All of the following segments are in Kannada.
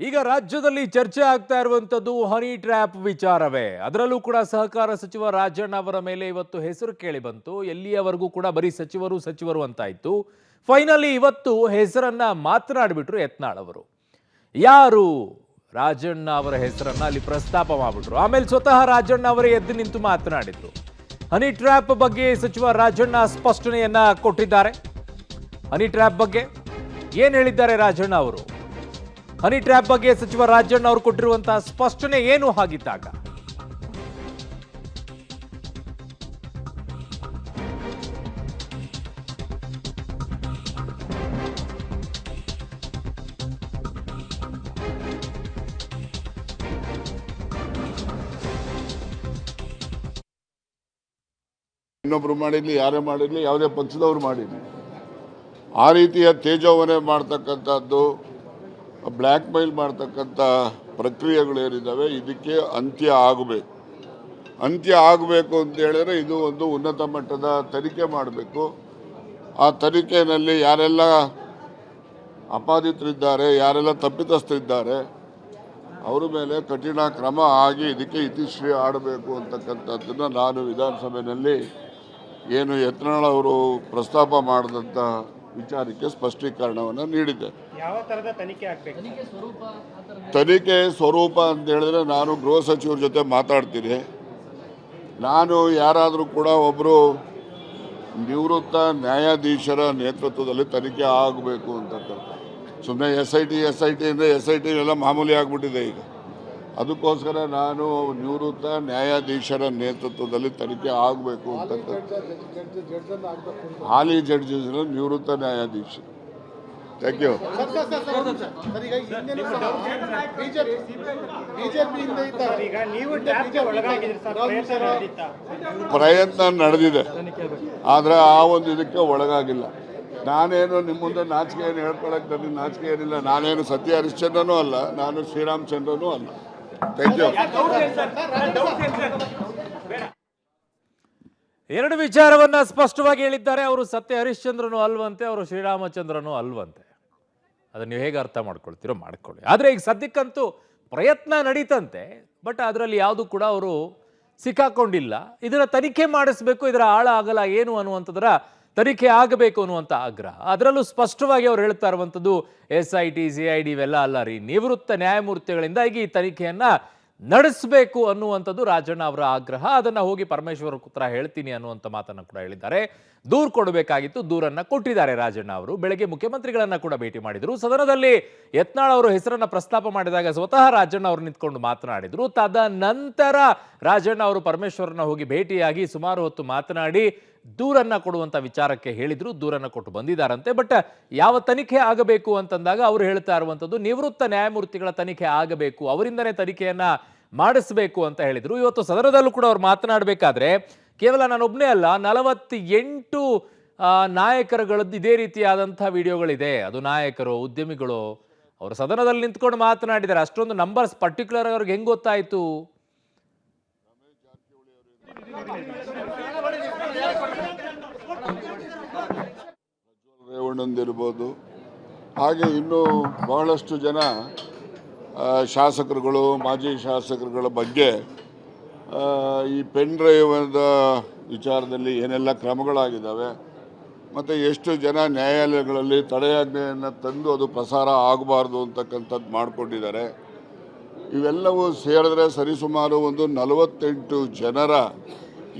ಈಗ ರಾಜ್ಯದಲ್ಲಿ ಚರ್ಚೆ ಆಗ್ತಾ ಇರುವಂತದ್ದು ಹನಿ ಟ್ರ್ಯಾಪ್ ವಿಚಾರವೇ. ಅದರಲ್ಲೂ ಕೂಡ ಸಹಕಾರ ಸಚಿವ ರಾಜಣ್ಣ ಅವರ ಮೇಲೆ ಇವತ್ತು ಹೆಸರು ಕೇಳಿ ಬಂತು. ಎಲ್ಲಿಯವರೆಗೂ ಕೂಡ ಬರೀ ಸಚಿವರು ಅಂತಾಯ್ತು. ಫೈನಲಿ ಇವತ್ತು ಹೆಸರನ್ನ ಮಾತನಾಡಿಬಿಟ್ರು ಯತ್ನಾಳ್ ಅವರು. ಯಾರು ರಾಜಣ್ಣ ಅವರ ಹೆಸರನ್ನ ಅಲ್ಲಿ ಪ್ರಸ್ತಾಪ ಮಾಡಿಬಿಟ್ರು. ಆಮೇಲೆ ಸ್ವತಃ ರಾಜಣ್ಣ ಅವರೇ ಎದ್ದು ನಿಂತು ಮಾತನಾಡಿದ್ರು. ಹನಿ ಟ್ರ್ಯಾಪ್ ಬಗ್ಗೆ ಸಚಿವ ರಾಜಣ್ಣ ಸ್ಪಷ್ಟನೆಯನ್ನ ಕೊಟ್ಟಿದ್ದಾರೆ. ಹನಿ ಟ್ರ್ಯಾಪ್ ಬಗ್ಗೆ ಏನ್ ಹೇಳಿದ್ದಾರೆ ರಾಜಣ್ಣ ಅವರು? ಹನಿ ಟ್ರ್ಯಾಪ್ ಬಗ್ಗೆ ಸಚಿವ ರಾಜಣ್ಣ ಅವರು ಕೊಟ್ಟಿರುವಂತಹ ಸ್ಪಷ್ಟನೆ ಏನು ಹಾಗಿದ್ದಾಗ? ಇನ್ನೊಬ್ರು ಮಾಡಿರಲಿ, ಯಾರೇ ಮಾಡಿರಲಿ, ಯಾವುದೇ ಪಕ್ಷದವ್ರು ಮಾಡಿರಲಿ, ಆ ರೀತಿಯ ತೇಜೋವನೆ ಮಾಡ್ತಕ್ಕಂಥದ್ದು, ಬ್ಲ್ಯಾಕ್ ಮೇಲ್ ಮಾಡ್ತಕ್ಕಂಥ ಪ್ರಕ್ರಿಯೆಗಳೇನಿದ್ದಾವೆ ಇದಕ್ಕೆ ಅಂತ್ಯ ಆಗಬೇಕು. ಅಂತ್ಯ ಆಗಬೇಕು ಅಂತ ಹೇಳಿದ್ರೆ ಇದು ಒಂದು ಉನ್ನತ ಮಟ್ಟದ ತನಿಖೆ ಮಾಡಬೇಕು. ಆ ತನಿಖೆಯಲ್ಲಿ ಯಾರೆಲ್ಲ ಅಪಾದಿತರಿದ್ದಾರೆ, ಯಾರೆಲ್ಲ ತಪ್ಪಿತಸ್ಥರಿದ್ದಾರೆ ಅವರ ಮೇಲೆ ಕಠಿಣ ಕ್ರಮ ಆಗಿ ಇದಕ್ಕೆ ಇತಿಶ್ರೀ ಆಡಬೇಕು ಅಂತಕ್ಕಂಥದ್ದನ್ನು ನಾನು ವಿಧಾನಸಭೆಯಲ್ಲಿ ಏನು ಯತ್ನಾಳ್ ಅವರು ಪ್ರಸ್ತಾಪ ಮಾಡಿದಂಥ ವಿಚಾರಕ್ಕೆ ಸ್ಪಷ್ಟೀಕರಣವನ್ನು ನೀಡಿದೆ. ಯಾವ ಥರದ ತನಿಖೆ ಆಗಬೇಕು? ತನಿಖೆ ಸ್ವರೂಪ ಅಂತ ಹೇಳಿದ್ರೆ ನಾನು ಗೃಹ ಸಚಿವರ ಜೊತೆ ಮಾತಾಡ್ತೀನಿ. ನಾನು ಯಾರಾದರೂ ಕೂಡ ಒಬ್ಬರು ನಿವೃತ್ತ ನ್ಯಾಯಾಧೀಶರ ನೇತೃತ್ವದಲ್ಲಿ ತನಿಖೆ ಆಗಬೇಕು ಅಂತಕ್ಕಂಥ, ಸುಮ್ಮನೆ ಎಸ್ ಐ ಟಿ ಅಂದರೆ SIT ಎಲ್ಲ ಮಾಮೂಲಿ ಆಗಿಬಿಟ್ಟಿದೆ ಈಗ. ಅದಕ್ಕೋಸ್ಕರ ನಾನು ನಿವೃತ್ತ ನ್ಯಾಯಾಧೀಶರ ನೇತೃತ್ವದಲ್ಲಿ ತನಿಖೆ ಆಗಬೇಕು ಅಂತಕ್ಕಂಥ, ಹಾಲಿ ಜಡ್ಜಸ್ ನಿವೃತ್ತ ನ್ಯಾಯಾಧೀಶರು. Thank you. ಪ್ರಯತ್ನ ನಡೆದಿದೆ, ಆದರೆ ಆ ಒಂದು ಇದಕ್ಕೆ ಒಳಗಾಗಿಲ್ಲ. ನಾನೇನು ನಿಮ್ಮ ಮುಂದೆ ನಾಚಿಕೆ ಏನು ಹೇಳ್ಕೊಳಕ್ಕೆ ನನಗೆ ನಾಚಿಕೆ ಏನಿಲ್ಲ. ನಾನೇನು ಸತ್ಯ ಹರಿಶ್ಚಂದ್ರನೂ ಅಲ್ಲ, ನಾನು ಶ್ರೀರಾಮಚಂದ್ರನೂ ಅಲ್ಲ. Thank you. ಎರಡು ವಿಚಾರವನ್ನ ಸ್ಪಷ್ಟವಾಗಿ ಹೇಳಿದ್ದಾರೆ. ಅವರು ಸತ್ಯ ಹರಿಶ್ಚಂದ್ರನು ಅಲ್ವಂತೆ, ಅವರು ಶ್ರೀರಾಮಚಂದ್ರನು ಅಲ್ವಂತೆ. ಅದನ್ನ ನೀವು ಹೇಗೆ ಅರ್ಥ ಮಾಡ್ಕೊಳ್ತೀರೋ ಮಾಡ್ಕೊಳ್ಳಿ. ಆದರೆ ಈಗ ಸದ್ಯಕ್ಕಂತೂ ಪ್ರಯತ್ನ ನಡೀತಂತೆ, ಬಟ್ ಅದರಲ್ಲಿ ಯಾವುದು ಕೂಡ ಅವರು ಸಿಕ್ಕಾಕೊಂಡಿಲ್ಲ. ಇದರ ತನಿಖೆ ಮಾಡಿಸ್ಬೇಕು, ಇದರ ಆಳ ಆಗಲ್ಲ ಏನು ಅನ್ನುವಂಥದ್ರ ತನಿಖೆ ಆಗಬೇಕು ಅನ್ನುವಂಥ ಆಗ್ರಹ. ಅದರಲ್ಲೂ ಸ್ಪಷ್ಟವಾಗಿ ಅವ್ರು ಹೇಳ್ತಾ ಇರುವಂಥದ್ದು SIT CID ಇವೆಲ್ಲ ಅಲ್ಲ ರೀ, ನಿವೃತ್ತ ನ್ಯಾಯಮೂರ್ತಿಗಳಿಂದ ಈಗ ಈ ತನಿಖೆಯನ್ನ ನಡೆಸಬೇಕು ಅನ್ನುವಂಥದ್ದು ರಾಜಣ್ಣ ಅವರ ಆಗ್ರಹ. ಅದನ್ನ ಹೋಗಿ ಪರಮೇಶ್ವರ್ ಉತ್ತರ ಹೇಳ್ತೀನಿ ಅನ್ನುವಂಥ ಮಾತನ್ನು ಕೂಡ ಹೇಳಿದ್ದಾರೆ. ದೂರು ಕೊಡಬೇಕಾಗಿತ್ತು, ದೂರನ್ನ ಕೊಟ್ಟಿದ್ದಾರೆ ರಾಜಣ್ಣ ಅವರು. ಬೆಳಗ್ಗೆ ಮುಖ್ಯಮಂತ್ರಿಗಳನ್ನ ಕೂಡ ಭೇಟಿ ಮಾಡಿದ್ರು. ಸದನದಲ್ಲಿ ಯತ್ನಾಳ್ ಅವರು ಹೆಸರನ್ನ ಪ್ರಸ್ತಾಪ ಮಾಡಿದಾಗ ಸ್ವತಃ ರಾಜಣ್ಣ ಅವರು ನಿಂತ್ಕೊಂಡು ಮಾತನಾಡಿದ್ರು. ತದನಂತರ ರಾಜಣ್ಣ ಅವರು ಪರಮೇಶ್ವರನ ಹೋಗಿ ಭೇಟಿಯಾಗಿ ಸುಮಾರು ಹೊತ್ತು ಮಾತನಾಡಿ ದೂರನ್ನ ಕೊಡುವಂತ ವಿಚಾರಕ್ಕೆ ಹೇಳಿದ್ರು. ದೂರನ್ನ ಕೊಟ್ಟು ಬಂದಿದ್ದಾರಂತೆ. ಬಟ್ ಯಾವ ತನಿಖೆ ಆಗಬೇಕು ಅಂತಂದಾಗ ಅವರು ಹೇಳ್ತಾ ಇರುವಂತದ್ದು ನಿವೃತ್ತ ನ್ಯಾಯಮೂರ್ತಿಗಳ ತನಿಖೆ ಆಗಬೇಕು, ಅವರಿಂದನೇ ತನಿಖೆಯನ್ನ ಮಾಡಿಸಬೇಕು ಅಂತ ಹೇಳಿದ್ರು. ಇವತ್ತು ಸದನದಲ್ಲೂ ಕೂಡ ಅವ್ರು ಮಾತನಾಡಬೇಕಾದ್ರೆ ಕೇವಲ ನಾನೊಬ್ಬನೇ ಅಲ್ಲ, 48 ನಾಯಕರುಗಳದ್ದು ಇದೇ ರೀತಿಯಾದಂತಹ ವಿಡಿಯೋಗಳಿದೆ. ಅದು ನಾಯಕರು, ಉದ್ಯಮಿಗಳು ಅವರು ಸದನದಲ್ಲಿ ನಿಂತ್ಕೊಂಡು ಮಾತನಾಡಿದ್ದಾರೆ. ಅಷ್ಟೊಂದು ನಂಬರ್ಸ್ ಪರ್ಟಿಕ್ಯುಲರ್ ಅವ್ರಿಗೆ ಹೆಂಗ್ ಗೊತ್ತಾಯ್ತು? ರೇವಣ್ಣಂದಿರ್ಬೋದು, ಹಾಗೆ ಇನ್ನೂ ಬಹಳಷ್ಟು ಜನ ಶಾಸಕರುಗಳು, ಮಾಜಿ ಶಾಸಕರುಗಳ ಬಗ್ಗೆ ಈ ಪೆನ್ ಡ್ರೈವದ ವಿಚಾರದಲ್ಲಿ ಏನೆಲ್ಲ ಕ್ರಮಗಳಾಗಿದ್ದಾವೆ ಮತ್ತು ಎಷ್ಟು ಜನ ನ್ಯಾಯಾಲಯಗಳಲ್ಲಿ ತಡೆಯಾಜ್ಞೆಯನ್ನು ತಂದು ಅದು ಪ್ರಸಾರ ಆಗಬಾರ್ದು ಅಂತಕ್ಕಂಥದ್ದು ಮಾಡಿಕೊಂಡಿದ್ದಾರೆ. ಇವೆಲ್ಲವೂ ಸೇರಿದ್ರೆ ಸರಿಸುಮಾರು ಒಂದು 48 ಜನರ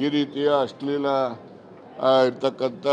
ಈ ರೀತಿಯ ಅಶ್ಲೀಲ ಇರ್ತಕ್ಕಂಥ